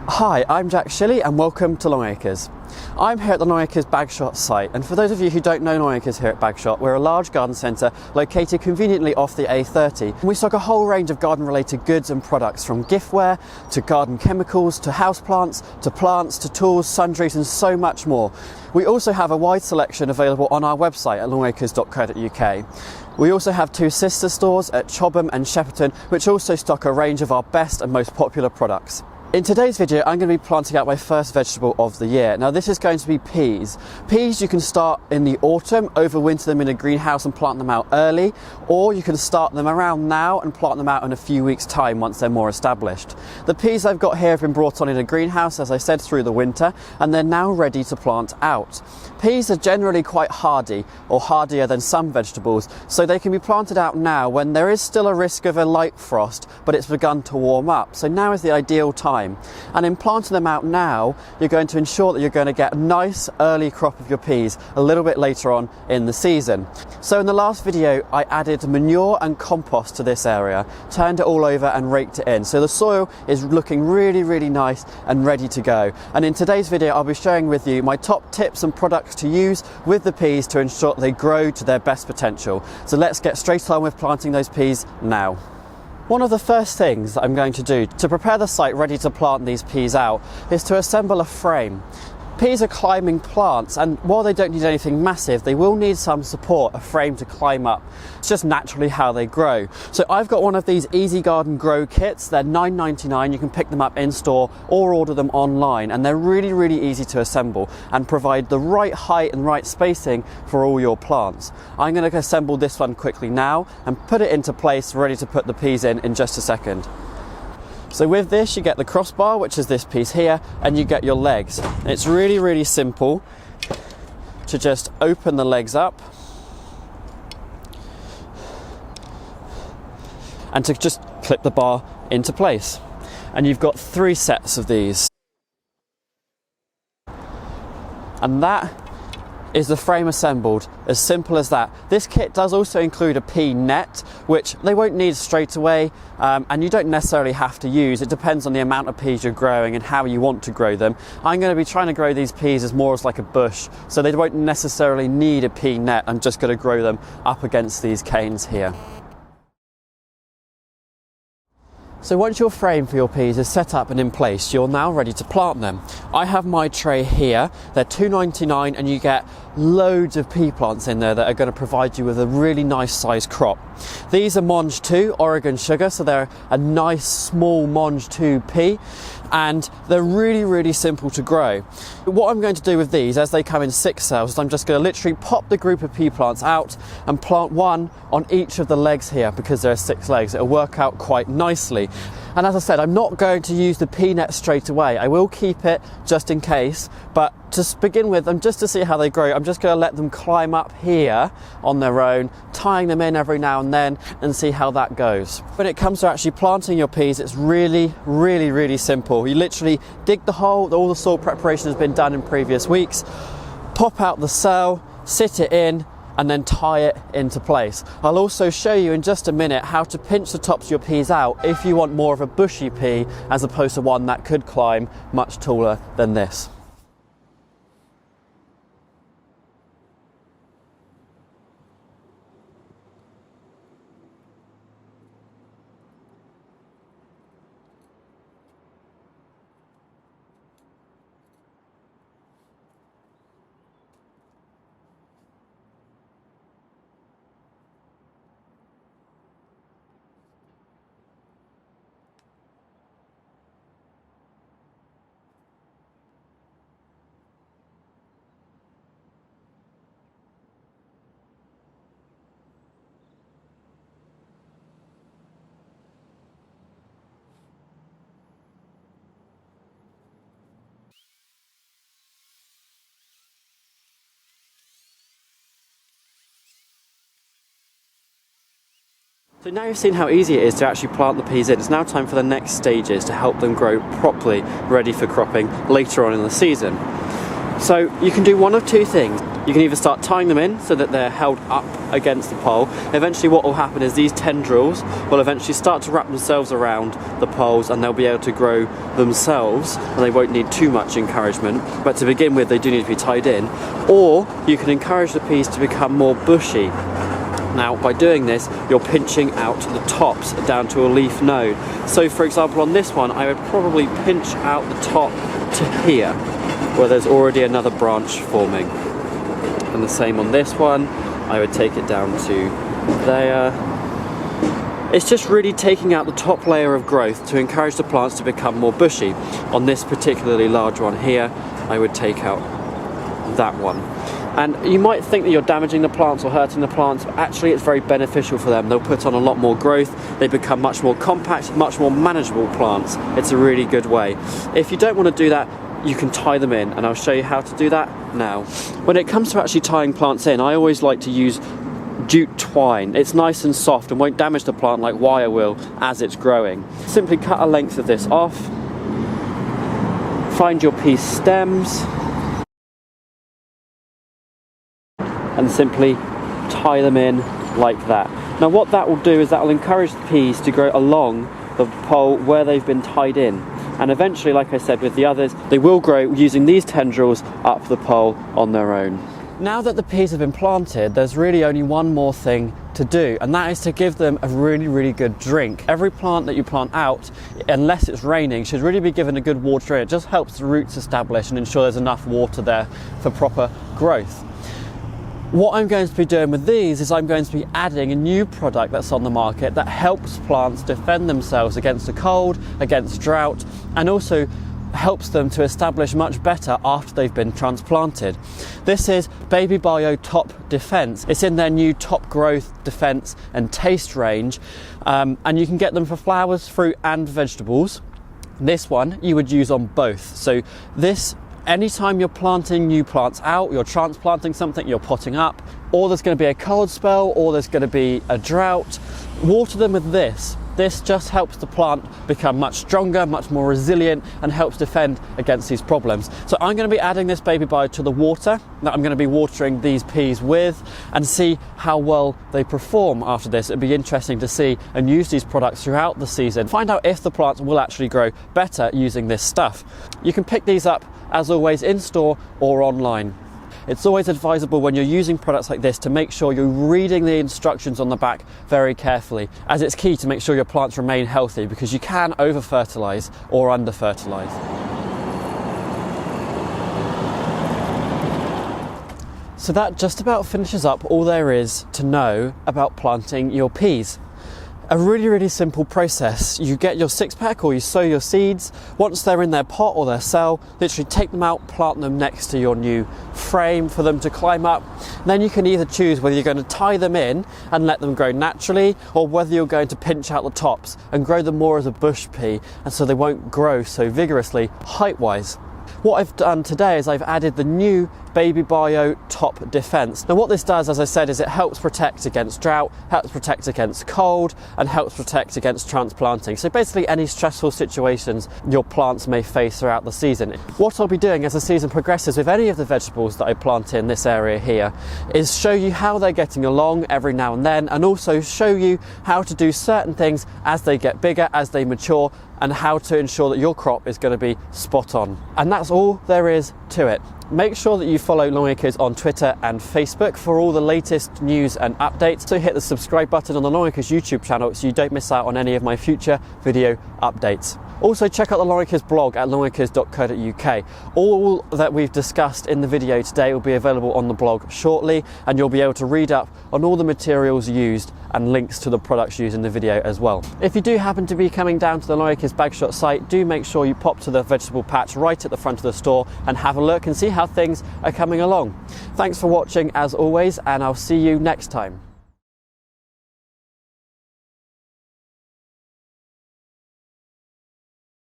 Hi, I'm Shilley and welcome to Longacres. I'm here at the Longacres Bagshot site, and for those of you who don't know Longacres here at Bagshot, we're a large garden centre located conveniently off the A30. And we stock a whole range of garden related goods and products, from giftware to garden chemicals to houseplants to tools, sundries and so much more. We also have a wide selection available on our website at longacres.co.uk. We also have two sister stores at Chobham and Shepperton, which also stock a range of our best and most popular products. In today's video, I'm going to be planting out my first vegetable of the year. Now this is going to be peas. Peas you can start in the autumn, overwinter them in a greenhouse and plant them out early, or you can start them around now and plant them out in a few weeks' time once they're more established. The peas I've got here have been brought on in a greenhouse, as I said, through the winter, and they're now ready to plant out. Peas are generally quite hardy, or hardier than some vegetables, so they can be planted out now when there is still a risk of a light frost, but it's begun to warm up. So now is the ideal time. And in planting them out now, you're going to ensure that you're going to get a nice early crop of your peas a little bit later on in the season. So in the last video, I added manure and compost to this area, turned it all over and raked it in. So the soil is looking really nice and ready to go. And in today's video, I'll be sharing with you my top tips and products to use with the peas to ensure they grow to their best potential. So let's get straight on with planting those peas now. One of the first things that I'm going to do to prepare the site ready to plant these peas out is to assemble a frame. Peas are climbing plants, and while they don't need anything massive, they will need some support, a frame to climb up. It's just naturally how they grow. So I've got one of these Easy Garden Grow kits. They're $9.99. You can pick them up in store or order them online, and they're really easy to assemble and provide the right height and right spacing for all your plants. I'm going to assemble this one quickly now and put it into place, ready to put the peas in just a second. So with this, you get the crossbar, which is this piece here, and you get your legs. It's really simple to just open the legs up and to just clip the bar into place. And you've got 3 sets of these. And that is the frame assembled, as simple as that. This kit does also include a pea net, which they won't need straight away, and you don't necessarily have to use. It depends on the amount of peas you're growing and how you want to grow them. I'm going to be trying to grow these peas as more as like a bush, so they won't necessarily need a pea net. I'm just going to grow them up against these canes here. So once your frame for your peas is set up and in place, you're now ready to plant them. I have my tray here. They're $2.99, and you get loads of pea plants in there that are going to provide you with a really nice sized crop. These are Monge 2 Oregon Sugar, so they're a nice small Monge 2 pea, and they're really simple to grow. What I'm going to do with these, as they come in 6 cells, is I'm just going to literally pop the group of pea plants out and plant one on each of the legs here, because there are 6 legs. It'll work out quite nicely. And as I said, I'm not going to use the pea net straight away. I will keep it just in case, but to begin with, and just to see how they grow, I'm just going to let them climb up here on their own, tying them in every now and then, and see how that goes. When it comes to actually planting your peas, it's really simple. You literally dig the hole, all the soil preparation has been done in previous weeks, pop out the cell, sit it in, and then tie it into place. I'll also show you in just a minute how to pinch the tops of your peas out if you want more of a bushy pea, as opposed to one that could climb much taller than this. So now you've seen how easy it is to actually plant the peas in, it's now time for the next stages to help them grow properly, ready for cropping later on in the season. So you can do one of two things. You can either start tying them in so that they're held up against the pole. Eventually what will happen is these tendrils will eventually start to wrap themselves around the poles and they'll be able to grow themselves and they won't need too much encouragement. But to begin with, they do need to be tied in. Or you can encourage the peas to become more bushy. Now, by doing this, you're pinching out the tops down to a leaf node. So for example, on this one, I would probably pinch out the top to here, where there's already another branch forming. And the same on this one, I would take it down to there. It's just really taking out the top layer of growth to encourage the plants to become more bushy. On this particularly large one here, I would take out that one. And you might think that you're damaging the plants or hurting the plants, but actually it's very beneficial for them. They'll put on a lot more growth, they become much more compact, much more manageable plants. It's a really good way. If you don't want to do that, you can tie them in, and I'll show you how to do that now. When it comes to actually tying plants in, I always like to use jute twine. It's nice and soft and won't damage the plant like wire will as it's growing. Simply cut a length of this off, find your piece stems, and simply tie them in like that. Now what that will do is that will encourage the peas to grow along the pole where they've been tied in. And eventually, like I said with the others, they will grow using these tendrils up the pole on their own. Now that the peas have been planted, there's really only one more thing to do, and that is to give them a really good drink. Every plant that you plant out, unless it's raining, should really be given a good water in. It just helps the roots establish and ensure there's enough water there for proper growth. What I'm going to be doing with these is I'm going to be adding a new product that's on the market that helps plants defend themselves against the cold, against drought, and also helps them to establish much better after they've been transplanted. This is Baby Bio Top Defense. It's in their new Top Growth, Defense and Taste range, and you can get them for flowers, fruit and vegetables. This one you would use on both. So this, anytime you're planting new plants out, you're transplanting something, you're potting up, or there's going to be a cold spell, or there's going to be a drought, water them with this. This just helps the plant become much stronger, much more resilient, and helps defend against these problems. So I'm going to be adding this Baby Bio to the water that I'm going to be watering these peas with, and see how well they perform after this. It'd be interesting to see and use these products throughout the season. Find out if the plants will actually grow better using this stuff. You can pick these up, as always, in store or online. It's always advisable when you're using products like this to make sure you're reading the instructions on the back very carefully, as it's key to make sure your plants remain healthy, because you can over-fertilise or under-fertilise. So that just about finishes up all there is to know about planting your peas. A really simple process. You get your 6-pack or you sow your seeds. Once they're in their pot or their cell, literally take them out, plant them next to your new frame for them to climb up. Then you can either choose whether you're going to tie them in and let them grow naturally, or whether you're going to pinch out the tops and grow them more as a bush pea, and so they won't grow so vigorously height-wise. What I've done today is I've added the new Baby Bio Top Defense. Now what this does, as I said, is it helps protect against drought, helps protect against cold, and helps protect against transplanting. So basically any stressful situations your plants may face throughout the season. What I'll be doing as the season progresses with any of the vegetables that I plant in this area here is show you how they're getting along every now and then, and also show you how to do certain things as they get bigger, as they mature, and how to ensure that your crop is going to be spot on. And that's all there is to it. Make sure that you follow Longacres on Twitter and Facebook for all the latest news and updates. So hit the subscribe button on the Longacres YouTube channel so you don't miss out on any of my future video updates. Also check out the Longacres blog at longacres.co.uk. All that we've discussed in the video today will be available on the blog shortly, and you'll be able to read up on all the materials used and links to the products used in the video as well. If you do happen to be coming down to the Longacres Bagshot site, do make sure you pop to the vegetable patch right at the front of the store and have a look and see how things are coming along. Thanks for watching as always, and I'll see you next time.